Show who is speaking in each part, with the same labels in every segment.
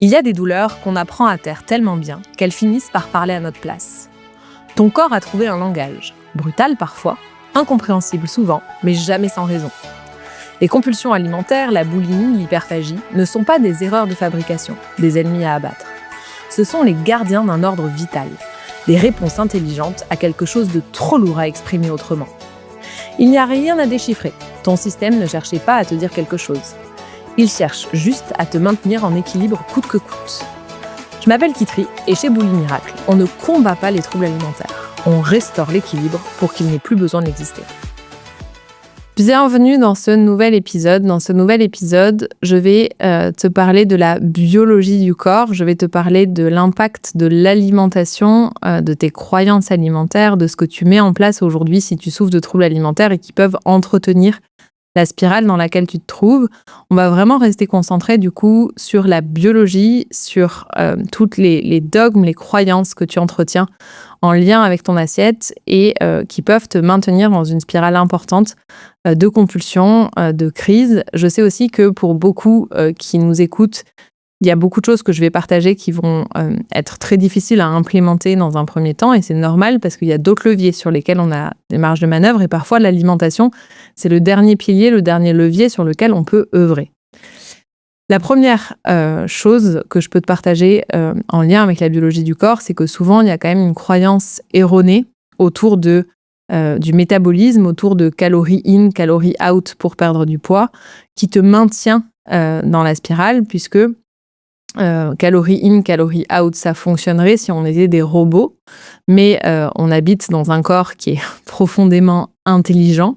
Speaker 1: Il y a des douleurs qu'on apprend à taire tellement bien qu'elles finissent par parler à notre place. Ton corps a trouvé un langage, brutal parfois, incompréhensible souvent, mais jamais sans raison. Les compulsions alimentaires, la boulimie, l'hyperphagie ne sont pas des erreurs de fabrication, des ennemis à abattre. Ce sont les gardiens d'un ordre vital, des réponses intelligentes à quelque chose de trop lourd à exprimer autrement. Il n'y a rien à déchiffrer, ton système ne cherchait pas à te dire quelque chose. Il cherche juste à te maintenir en équilibre coûte que coûte. Je m'appelle Kitri et chez Boulimie Miracle, on ne combat pas les troubles alimentaires. On restaure l'équilibre pour qu'il n'ait plus besoin d'exister. Bienvenue dans ce nouvel épisode. Dans ce nouvel épisode, je vais te parler de la biologie du corps. Je vais te parler de l'impact de l'alimentation, de tes croyances alimentaires, de ce que tu mets en place aujourd'hui si tu souffres de troubles alimentaires et qui peuvent entretenir la spirale dans laquelle tu te trouves. On va vraiment rester concentré du coup sur la biologie, sur toutes les dogmes, les croyances que tu entretiens en lien avec ton assiette et qui peuvent te maintenir dans une spirale importante de compulsion, de crise. Je sais aussi que pour beaucoup qui nous écoutent, il y a beaucoup de choses que je vais partager qui vont être très difficiles à implémenter dans un premier temps et c'est normal parce qu'il y a d'autres leviers sur lesquels on a des marges de manœuvre et parfois l'alimentation, c'est le dernier pilier, le dernier levier sur lequel on peut œuvrer. La première chose que je peux te partager en lien avec la biologie du corps, c'est que souvent il y a quand même une croyance erronée autour du métabolisme, autour de calories in, calories out pour perdre du poids, qui te maintient dans la spirale puisque calories in, calories out, ça fonctionnerait si on était des robots, mais on habite dans un corps qui est profondément intelligent,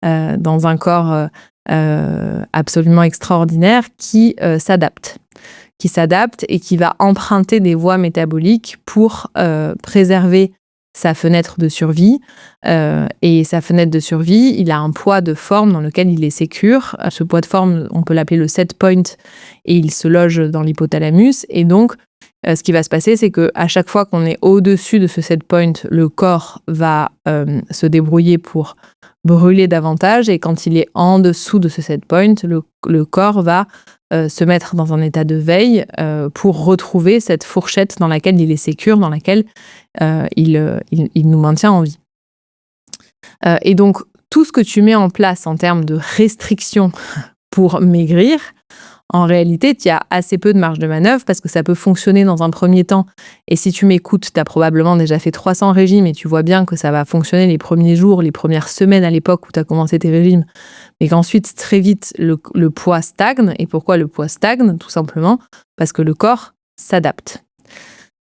Speaker 1: dans un corps absolument extraordinaire qui s'adapte et qui va emprunter des voies métaboliques pour préserver sa fenêtre de survie. Et sa fenêtre de survie, il a un poids de forme dans lequel il est sécure. Ce poids de forme, on peut l'appeler le set point et il se loge dans l'hypothalamus. Et donc, ce qui va se passer, c'est qu'à chaque fois qu'on est au-dessus de ce set point, le corps va se débrouiller pour brûler davantage. Et quand il est en dessous de ce set point, le corps va se mettre dans un état de veille pour retrouver cette fourchette dans laquelle il est sécure, dans laquelle il nous maintient en vie. Et donc, tout ce que tu mets en place en termes de restrictions pour maigrir, en réalité, tu as assez peu de marge de manœuvre parce que ça peut fonctionner dans un premier temps. Et si tu m'écoutes, tu as probablement déjà fait 300 régimes et tu vois bien que ça va fonctionner les premiers jours, les premières semaines à l'époque où tu as commencé tes régimes, mais qu'ensuite, très vite, le poids stagne. Et pourquoi le poids stagne ? Tout simplement parce que le corps s'adapte.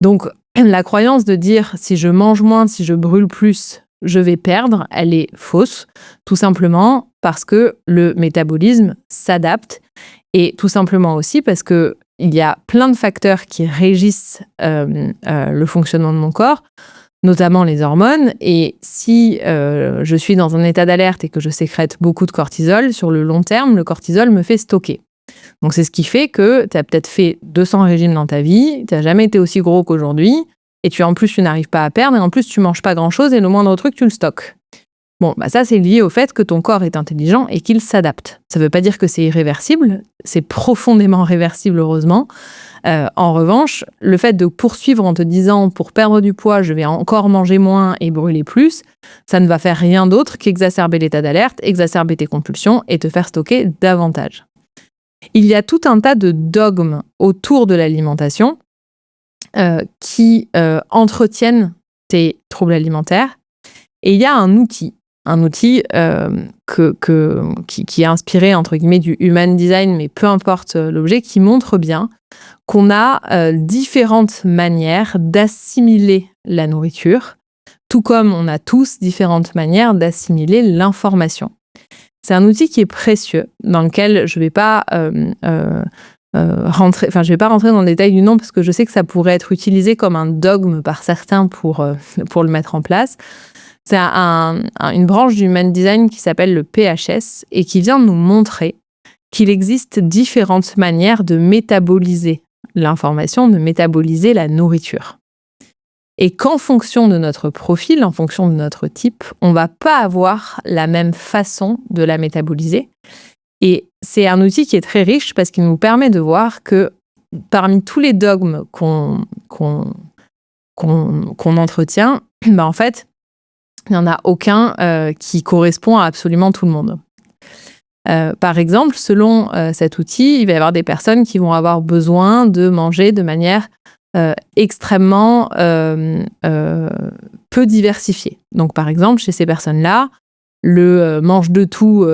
Speaker 1: Donc, la croyance de dire si je mange moins, si je brûle plus, je vais perdre, elle est fausse, tout simplement parce que le métabolisme s'adapte et tout simplement aussi parce qu'il y a plein de facteurs qui régissent le fonctionnement de mon corps, notamment les hormones. Et si je suis dans un état d'alerte et que je sécrète beaucoup de cortisol, sur le long terme, le cortisol me fait stocker. Donc c'est ce qui fait que tu as peut-être fait 200 régimes dans ta vie, tu n'as jamais été aussi gros qu'aujourd'hui, et en plus tu n'arrives pas à perdre, et en plus tu manges pas grand-chose, et le moindre truc tu le stockes. Bon, ça c'est lié au fait que ton corps est intelligent et qu'il s'adapte. Ça veut pas dire que c'est irréversible, c'est profondément réversible heureusement. En revanche, le fait de poursuivre en te disant pour perdre du poids, je vais encore manger moins et brûler plus, ça ne va faire rien d'autre qu'exacerber l'état d'alerte, exacerber tes compulsions et te faire stocker davantage. Il y a tout un tas de dogmes autour de l'alimentation qui entretiennent tes troubles alimentaires. Et il y a un outil qui est inspiré, entre guillemets, du human design, mais peu importe l'objet, qui montre bien qu'on a différentes manières d'assimiler la nourriture, tout comme on a tous différentes manières d'assimiler l'information. C'est un outil qui est précieux, dans lequel je ne vais pas rentrer dans le détail du nom, parce que je sais que ça pourrait être utilisé comme un dogme par certains pour le mettre en place. C'est une branche du Human Design qui s'appelle le PHS et qui vient nous montrer qu'il existe différentes manières de métaboliser l'information, de métaboliser la nourriture. Et qu'en fonction de notre profil, en fonction de notre type, on ne va pas avoir la même façon de la métaboliser. Et c'est un outil qui est très riche parce qu'il nous permet de voir que parmi tous les dogmes qu'on entretient, en fait, il n'y en a aucun qui correspond à absolument tout le monde. Par exemple, selon cet outil, il va y avoir des personnes qui vont avoir besoin de manger de manière extrêmement peu diversifiée. Donc, par exemple, chez ces personnes-là, le mange de tout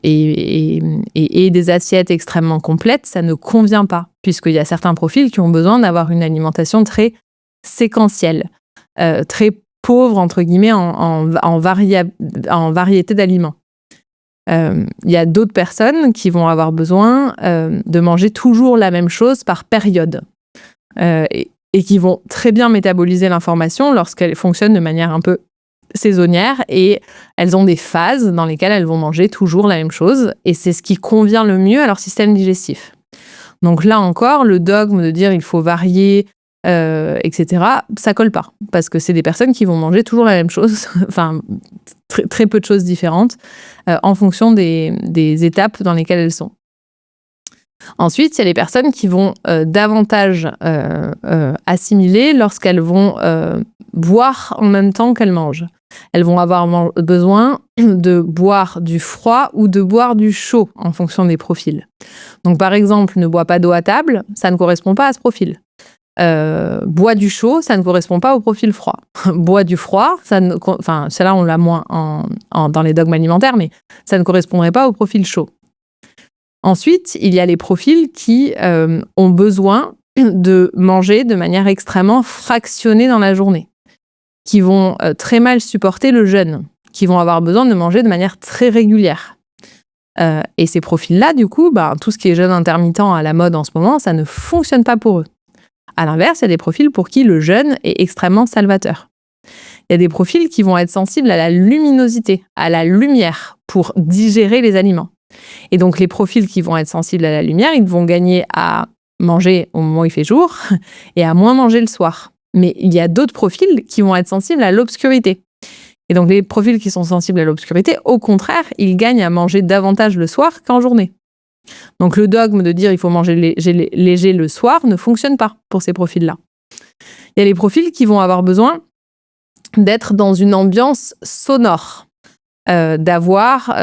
Speaker 1: et des assiettes extrêmement complètes, ça ne convient pas, puisqu'il y a certains profils qui ont besoin d'avoir une alimentation très séquentielle, très pauvre, entre guillemets, en variété d'aliments. Il y a d'autres personnes qui vont avoir besoin de manger toujours la même chose par période et qui vont très bien métaboliser l'information lorsqu'elle fonctionne de manière un peu saisonnière et elles ont des phases dans lesquelles elles vont manger toujours la même chose et c'est ce qui convient le mieux à leur système digestif. Donc là encore, le dogme de dire il faut varier, etc., ça colle pas parce que c'est des personnes qui vont manger toujours la même chose, enfin très, très peu de choses différentes en fonction des étapes dans lesquelles elles sont. Ensuite, il y a les personnes qui vont davantage assimiler lorsqu'elles vont boire en même temps qu'elles mangent. Elles vont avoir besoin de boire du froid ou de boire du chaud en fonction des profils. Donc par exemple, ne bois pas d'eau à table, ça ne correspond pas à ce profil. Bois du chaud, ça ne correspond pas au profil froid. Bois du froid, celle-là on l'a moins dans les dogmes alimentaires, mais ça ne correspondrait pas au profil chaud. Ensuite, il y a les profils qui ont besoin de manger de manière extrêmement fractionnée dans la journée, qui vont très mal supporter le jeûne, qui vont avoir besoin de manger de manière très régulière. Et ces profils-là, du coup, tout ce qui est jeûne intermittent à la mode en ce moment, ça ne fonctionne pas pour eux. À l'inverse, il y a des profils pour qui le jeûne est extrêmement salvateur. Il y a des profils qui vont être sensibles à la luminosité, à la lumière, pour digérer les aliments. Et donc, les profils qui vont être sensibles à la lumière, ils vont gagner à manger au moment où il fait jour et à moins manger le soir. Mais il y a d'autres profils qui vont être sensibles à l'obscurité. Et donc, les profils qui sont sensibles à l'obscurité, au contraire, ils gagnent à manger davantage le soir qu'en journée. Donc, le dogme de dire il faut manger léger le soir ne fonctionne pas pour ces profils-là. Il y a les profils qui vont avoir besoin d'être dans une ambiance sonore. D'avoir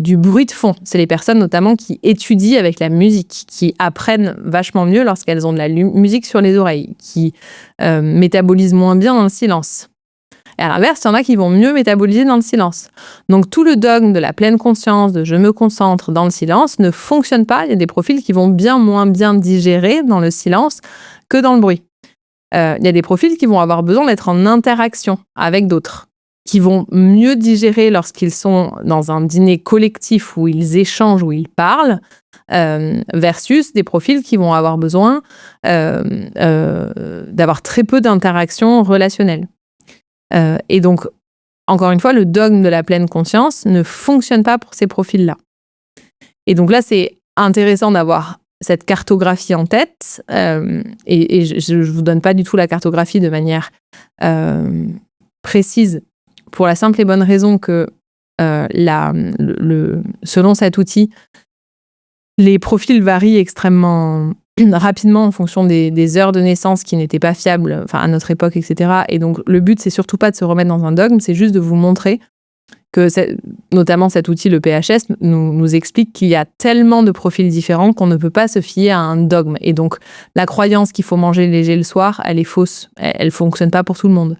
Speaker 1: du bruit de fond. C'est les personnes notamment qui étudient avec la musique, qui apprennent vachement mieux lorsqu'elles ont de la musique sur les oreilles, qui métabolisent moins bien dans le silence. Et à l'inverse, il y en a qui vont mieux métaboliser dans le silence. Donc tout le dogme de la pleine conscience, de je me concentre dans le silence, ne fonctionne pas. Il y a des profils qui vont bien moins bien digérer dans le silence que dans le bruit. Il y a des profils qui vont avoir besoin d'être en interaction avec d'autres, qui vont mieux digérer lorsqu'ils sont dans un dîner collectif où ils échangent, où ils parlent, versus des profils qui vont avoir besoin d'avoir très peu d'interactions relationnelles. Et donc, encore une fois, le dogme de la pleine conscience ne fonctionne pas pour ces profils-là. Et donc là, c'est intéressant d'avoir cette cartographie en tête, et je ne vous donne pas du tout la cartographie de manière précise, pour la simple et bonne raison que selon cet outil, les profils varient extrêmement rapidement en fonction des heures de naissance qui n'étaient pas fiables, à notre époque, etc. Et donc, le but, c'est surtout pas de se remettre dans un dogme, c'est juste de vous montrer que, notamment cet outil, le PHS, nous explique qu'il y a tellement de profils différents qu'on ne peut pas se fier à un dogme. Et donc, la croyance qu'il faut manger léger le soir, elle est fausse. Elle fonctionne pas pour tout le monde.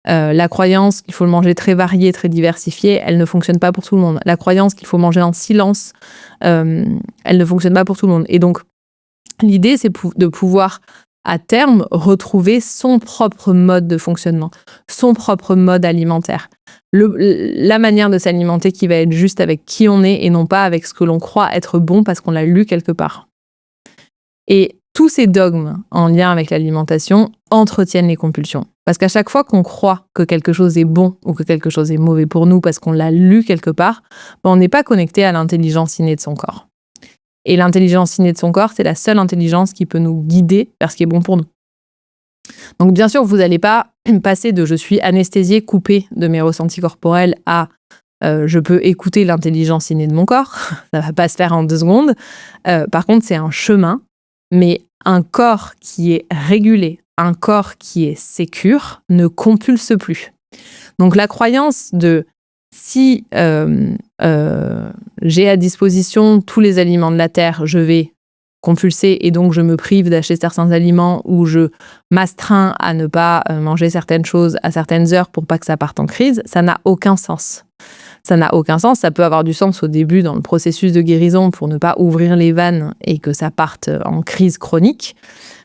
Speaker 1: La croyance qu'il faut le manger très varié, très diversifié, elle ne fonctionne pas pour tout le monde. La croyance qu'il faut manger en silence, elle ne fonctionne pas pour tout le monde. Et donc, l'idée, c'est de pouvoir, à terme, retrouver son propre mode de fonctionnement, son propre mode alimentaire. La manière de s'alimenter qui va être juste avec qui on est et non pas avec ce que l'on croit être bon parce qu'on l'a lu quelque part. Et tous ces dogmes en lien avec l'alimentation entretiennent les compulsions. Parce qu'à chaque fois qu'on croit que quelque chose est bon ou que quelque chose est mauvais pour nous parce qu'on l'a lu quelque part, on n'est pas connecté à l'intelligence innée de son corps. Et l'intelligence innée de son corps, c'est la seule intelligence qui peut nous guider vers ce qui est bon pour nous. Donc bien sûr, vous n'allez pas passer de « je suis anesthésié, coupé de mes ressentis corporels » à je peux écouter l'intelligence innée de mon corps. Ça ne va pas se faire en 2 secondes. Par contre, c'est un chemin, mais un corps qui est régulé, un corps qui est sécure, ne compulse plus. Donc la croyance de si j'ai à disposition tous les aliments de la terre, je vais compulser et donc je me prive d'acheter certains aliments ou je m'astreins à ne pas manger certaines choses à certaines heures pour pas que ça parte en crise, ça n'a aucun sens. Ça n'a aucun sens, ça peut avoir du sens au début dans le processus de guérison pour ne pas ouvrir les vannes et que ça parte en crise chronique.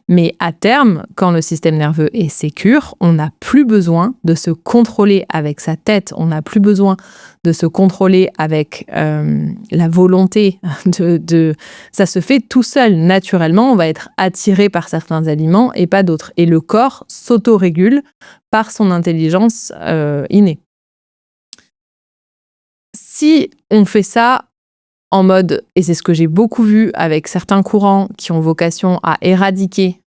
Speaker 1: Mais à terme, quand le système nerveux est sécure, on n'a plus besoin de se contrôler avec sa tête, on n'a plus besoin de se contrôler avec la volonté Ça se fait tout seul, naturellement, on va être attiré par certains aliments et pas d'autres. Et le corps s'autorégule par son intelligence innée. Si on fait ça en mode, et c'est ce que j'ai beaucoup vu avec certains courants qui ont vocation à éradiquer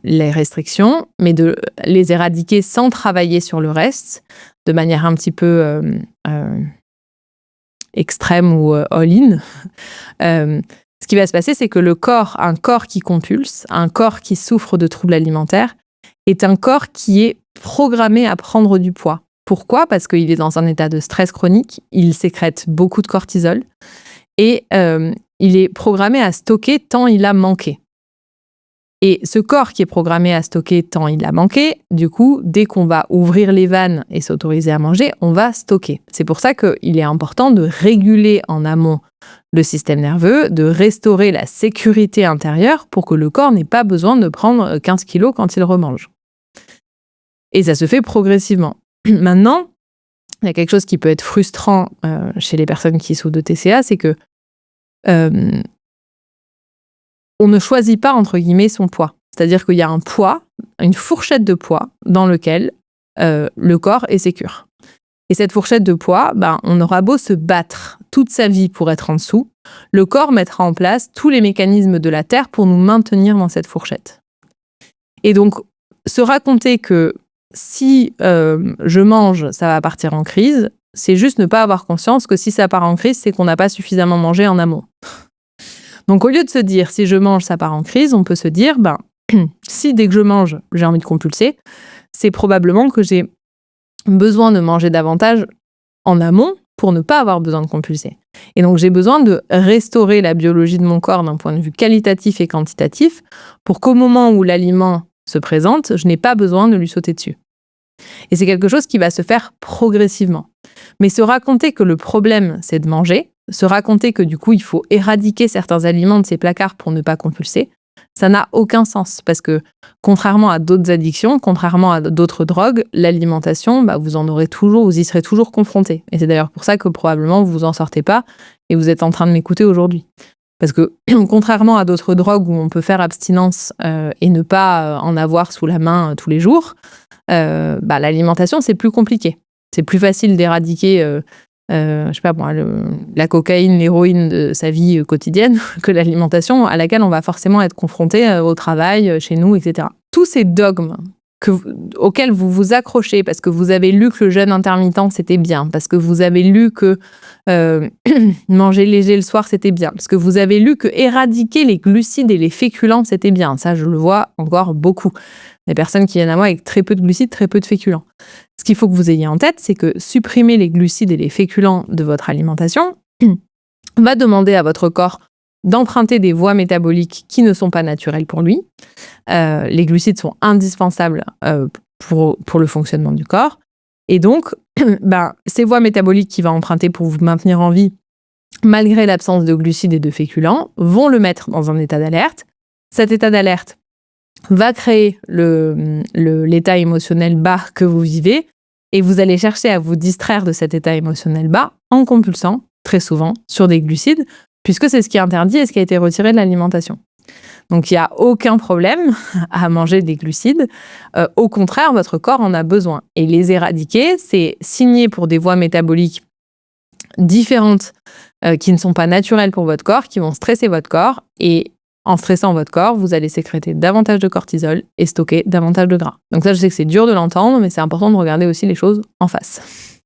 Speaker 1: les restrictions, mais de les éradiquer sans travailler sur le reste, de manière un petit peu extrême ou all-in, ce qui va se passer, c'est que un corps qui compulse, un corps qui souffre de troubles alimentaires, est un corps qui est programmé à prendre du poids. Pourquoi ? Parce qu'il est dans un état de stress chronique, il sécrète beaucoup de cortisol, et il est programmé à stocker tant il a manqué. Et ce corps qui est programmé à stocker tant il a manqué, du coup, dès qu'on va ouvrir les vannes et s'autoriser à manger, on va stocker. C'est pour ça qu'il est important de réguler en amont le système nerveux, de restaurer la sécurité intérieure pour que le corps n'ait pas besoin de prendre 15 kilos quand il remange. Et ça se fait progressivement. Maintenant, il y a quelque chose qui peut être frustrant chez les personnes qui souffrent de TCA, c'est que on ne choisit pas, entre guillemets, son poids. C'est-à-dire qu'il y a un poids, une fourchette de poids dans lequel le corps est sécure. Et cette fourchette de poids, on aura beau se battre toute sa vie pour être en dessous, le corps mettra en place tous les mécanismes de la Terre pour nous maintenir dans cette fourchette. Et donc, se raconter que si je mange, ça va partir en crise, c'est juste ne pas avoir conscience que si ça part en crise, c'est qu'on n'a pas suffisamment mangé en amont. Donc au lieu de se dire si je mange, ça part en crise, on peut se dire si dès que je mange, j'ai envie de compulser, c'est probablement que j'ai besoin de manger davantage en amont pour ne pas avoir besoin de compulser. Et donc j'ai besoin de restaurer la biologie de mon corps d'un point de vue qualitatif et quantitatif pour qu'au moment où l'aliment se présente, je n'ai pas besoin de lui sauter dessus. Et c'est quelque chose qui va se faire progressivement. Mais se raconter que le problème, c'est de manger, se raconter que du coup, il faut éradiquer certains aliments de ses placards pour ne pas compulser, ça n'a aucun sens. Parce que contrairement à d'autres addictions, contrairement à d'autres drogues, l'alimentation, vous y serez toujours confrontés. Et c'est d'ailleurs pour ça que probablement vous en sortez pas et vous êtes en train de m'écouter aujourd'hui. Parce que contrairement à d'autres drogues où on peut faire abstinence et ne pas en avoir sous la main tous les jours, l'alimentation, c'est plus compliqué. C'est plus facile d'éradiquer la cocaïne, l'héroïne de sa vie quotidienne que l'alimentation à laquelle on va forcément être confronté au travail, chez nous, etc. Tous ces dogmes auxquels vous vous accrochez parce que vous avez lu que le jeûne intermittent c'était bien, parce que vous avez lu que manger léger le soir c'était bien, parce que vous avez lu que éradiquer les glucides et les féculents c'était bien. Ça, je le vois encore beaucoup. Des personnes qui viennent à moi avec très peu de glucides, très peu de féculents. Ce qu'il faut que vous ayez en tête, c'est que supprimer les glucides et les féculents de votre alimentation va demander à votre corps d'emprunter des voies métaboliques qui ne sont pas naturelles pour lui. Les glucides sont indispensables pour le fonctionnement du corps. Et donc, ces voies métaboliques qu'il va emprunter pour vous maintenir en vie, malgré l'absence de glucides et de féculents, vont le mettre dans un état d'alerte. Cet état d'alerte va créer l'état émotionnel bas que vous vivez et vous allez chercher à vous distraire de cet état émotionnel bas en compulsant, très souvent, sur des glucides, puisque c'est ce qui est interdit et ce qui a été retiré de l'alimentation. Donc il n'y a aucun problème à manger des glucides. Au contraire, votre corps en a besoin. Et les éradiquer, c'est signer pour des voies métaboliques différentes qui ne sont pas naturelles pour votre corps, qui vont stresser votre corps. Et en stressant votre corps, vous allez sécréter davantage de cortisol et stocker davantage de gras. Donc ça, je sais que c'est dur de l'entendre, mais c'est important de regarder aussi les choses en face.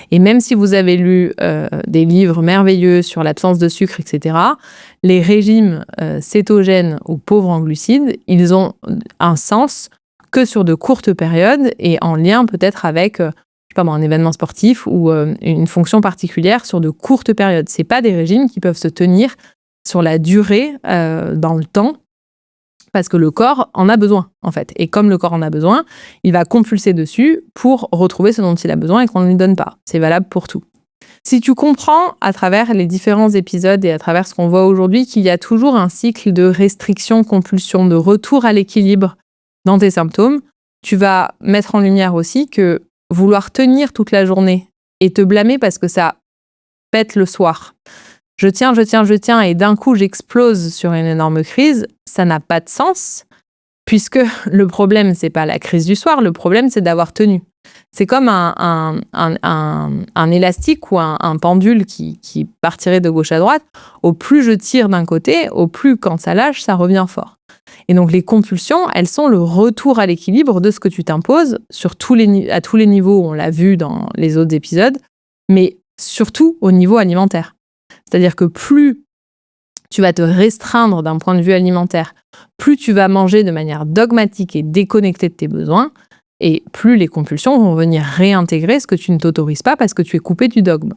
Speaker 1: Et même si vous avez lu des livres merveilleux sur l'absence de sucre, etc., les régimes cétogènes ou pauvres en glucides, ils ont un sens que sur de courtes périodes et en lien peut-être avec un événement sportif ou une fonction particulière sur de courtes périodes. C'est pas des régimes qui peuvent se tenir sur la durée dans le temps parce que le corps en a besoin, en fait. Et comme le corps en a besoin, il va compulser dessus pour retrouver ce dont il a besoin et qu'on ne lui donne pas. C'est valable pour tout. Si tu comprends à travers les différents épisodes et à travers ce qu'on voit aujourd'hui qu'il y a toujours un cycle de restriction, compulsion, de retour à l'équilibre dans tes symptômes, tu vas mettre en lumière aussi que vouloir tenir toute la journée et te blâmer parce que ça pète le soir. Je tiens et d'un coup j'explose sur une énorme crise, ça n'a pas de sens puisque le problème c'est pas la crise du soir, le problème c'est d'avoir tenu. C'est comme un élastique ou un pendule qui partirait de gauche à droite. Au plus je tire d'un côté, au plus quand ça lâche, ça revient fort. Et donc les compulsions, elles sont le retour à l'équilibre de ce que tu t'imposes à tous les niveaux, on l'a vu dans les autres épisodes, mais surtout au niveau alimentaire. C'est-à-dire que plus tu vas te restreindre d'un point de vue alimentaire, plus tu vas manger de manière dogmatique et déconnectée de tes besoins, et plus les compulsions vont venir réintégrer ce que tu ne t'autorises pas parce que tu es coupé du dogme.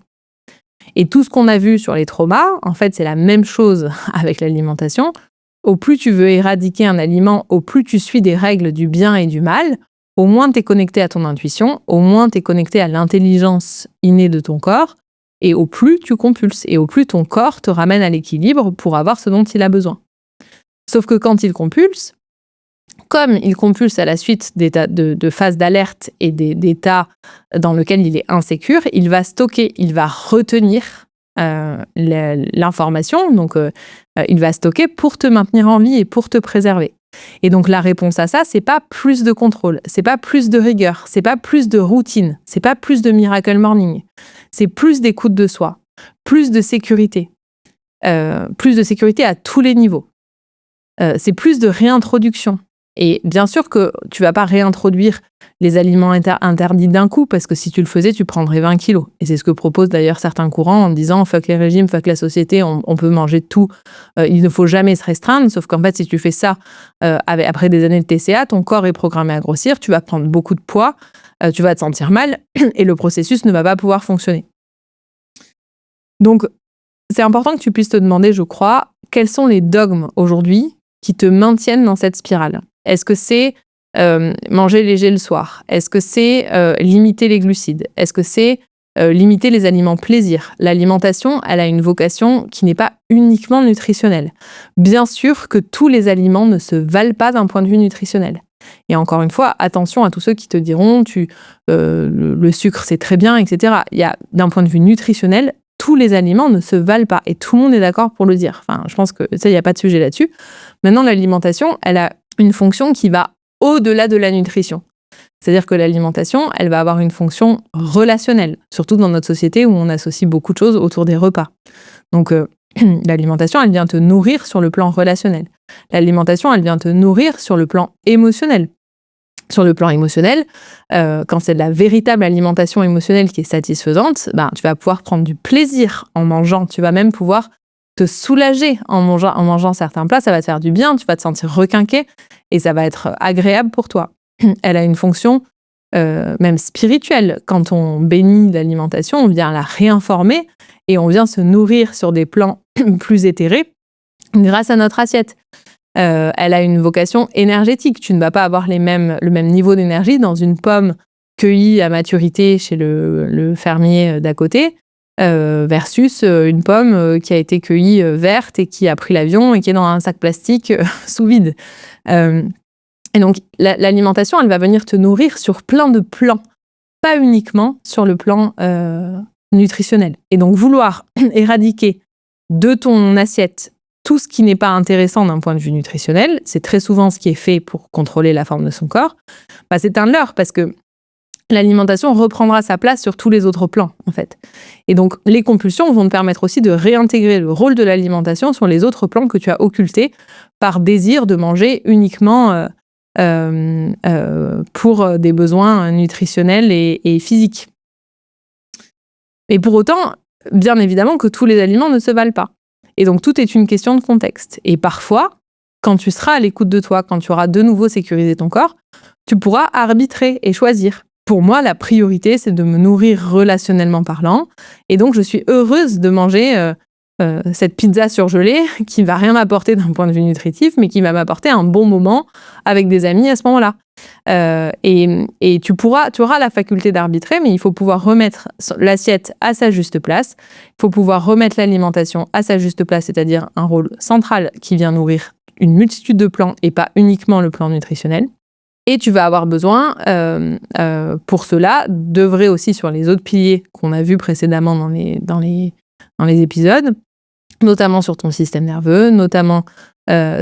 Speaker 1: Et tout ce qu'on a vu sur les traumas, en fait, c'est la même chose avec l'alimentation. Au plus tu veux éradiquer un aliment, au plus tu suis des règles du bien et du mal, au moins tu es connecté à ton intuition, au moins tu es connecté à l'intelligence innée de ton corps, et au plus tu compulses, et au plus ton corps te ramène à l'équilibre pour avoir ce dont il a besoin. Sauf que quand il compulse, comme il compulse à la suite d'états de phases d'alerte et d'états dans lesquels il est insécure, il va stocker, il va retenir l'information, donc il va stocker pour te maintenir en vie et pour te préserver. Et donc la réponse à ça, c'est pas plus de contrôle, c'est pas plus de rigueur, c'est pas plus de routine, c'est pas plus de miracle morning, c'est plus d'écoute de soi, plus de sécurité à tous les niveaux. C'est plus de réintroduction. Et bien sûr que tu vas pas réintroduire les aliments interdits d'un coup, parce que si tu le faisais, tu prendrais 20 kilos. Et c'est ce que proposent d'ailleurs certains courants en disant « fuck les régimes, fuck la société, on peut manger tout, il ne faut jamais se restreindre ». Sauf qu'en fait, si tu fais ça après des années de TCA, ton corps est programmé à grossir, tu vas prendre beaucoup de poids, tu vas te sentir mal, et le processus ne va pas pouvoir fonctionner. Donc, c'est important que tu puisses te demander, je crois, quels sont les dogmes aujourd'hui qui te maintiennent dans cette spirale. Est-ce que c'est manger léger le soir? Est-ce que c'est limiter les glucides? Est-ce que c'est limiter les aliments plaisir? L'alimentation, elle a une vocation qui n'est pas uniquement nutritionnelle. Bien sûr que tous les aliments ne se valent pas d'un point de vue nutritionnel. Et encore une fois, attention à tous ceux qui te diront le sucre c'est très bien, etc. Il y a, d'un point de vue nutritionnel, tous les aliments ne se valent pas. Et tout le monde est d'accord pour le dire. Enfin, je pense que ça, il n'y a pas de sujet là-dessus. Maintenant, l'alimentation, elle a une fonction qui va au-delà de la nutrition. C'est-à-dire que l'alimentation, elle va avoir une fonction relationnelle, surtout dans notre société où on associe beaucoup de choses autour des repas. Donc, l'alimentation, elle vient te nourrir sur le plan relationnel. L'alimentation, elle vient te nourrir sur le plan émotionnel. Sur le plan émotionnel, quand c'est de la véritable alimentation émotionnelle qui est satisfaisante, tu vas pouvoir prendre du plaisir en mangeant. Tu vas même pouvoir te soulager en mangeant certains plats. Ça va te faire du bien, tu vas te sentir requinqué et ça va être agréable pour toi. Elle a une fonction même spirituelle. Quand on bénit l'alimentation, on vient la réinformer et on vient se nourrir sur des plans plus éthérés grâce à notre assiette. Elle a une vocation énergétique. Tu ne vas pas avoir le même niveau d'énergie dans une pomme cueillie à maturité chez le fermier d'à côté versus une pomme qui a été cueillie verte et qui a pris l'avion et qui est dans un sac plastique sous vide. Et donc, l'alimentation, elle va venir te nourrir sur plein de plans, pas uniquement sur le plan nutritionnel. Et donc, vouloir éradiquer de ton assiette tout ce qui n'est pas intéressant d'un point de vue nutritionnel, c'est très souvent ce qui est fait pour contrôler la forme de son corps, c'est un leurre parce que l'alimentation reprendra sa place sur tous les autres plans, en fait. Et donc, les compulsions vont te permettre aussi de réintégrer le rôle de l'alimentation sur les autres plans que tu as occultés par désir de manger uniquement pour des besoins nutritionnels et physiques. Et pour autant, bien évidemment que tous les aliments ne se valent pas. Et donc, tout est une question de contexte. Et parfois, quand tu seras à l'écoute de toi, quand tu auras de nouveau sécurisé ton corps, tu pourras arbitrer et choisir. Pour moi, la priorité, c'est de me nourrir relationnellement parlant. Et donc, je suis heureuse de manger cette pizza surgelée qui ne va rien m'apporter d'un point de vue nutritif, mais qui va m'apporter un bon moment avec des amis à ce moment-là. Et tu auras la faculté d'arbitrer, mais il faut pouvoir remettre l'assiette à sa juste place. Il faut pouvoir remettre l'alimentation à sa juste place, c'est-à-dire un rôle central qui vient nourrir une multitude de plans et pas uniquement le plan nutritionnel. Et tu vas avoir besoin, pour cela, d'œuvrer aussi sur les autres piliers qu'on a vus précédemment dans les épisodes, notamment sur ton système nerveux, notamment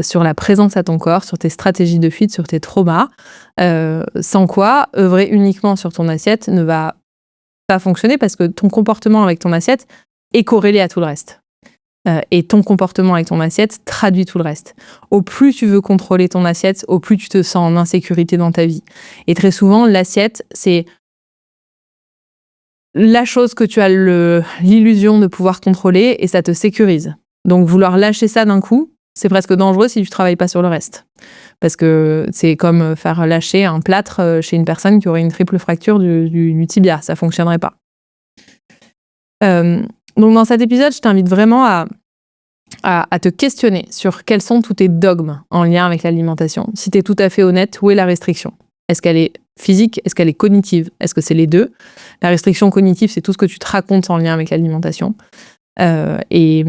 Speaker 1: sur la présence à ton corps, sur tes stratégies de fuite, sur tes traumas, sans quoi œuvrer uniquement sur ton assiette ne va pas fonctionner parce que ton comportement avec ton assiette est corrélé à tout le reste. Et ton comportement avec ton assiette traduit tout le reste. Au plus tu veux contrôler ton assiette, au plus tu te sens en insécurité dans ta vie. Et très souvent, l'assiette, c'est la chose que tu as l'illusion de pouvoir contrôler et ça te sécurise. Donc vouloir lâcher ça d'un coup, c'est presque dangereux si tu ne travailles pas sur le reste. Parce que c'est comme faire lâcher un plâtre chez une personne qui aurait une triple fracture du tibia. Ça ne fonctionnerait pas. Donc dans cet épisode, je t'invite vraiment à te questionner sur quels sont tous tes dogmes en lien avec l'alimentation. Si tu es tout à fait honnête, où est la restriction ? Est-ce qu'elle est physique ? Est-ce qu'elle est cognitive ? Est-ce que c'est les deux ? La restriction cognitive, c'est tout ce que tu te racontes en lien avec l'alimentation. Et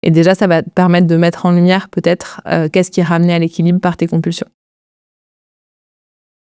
Speaker 1: déjà, ça va te permettre de mettre en lumière peut-être qu'est-ce qui est ramené à l'équilibre par tes compulsions.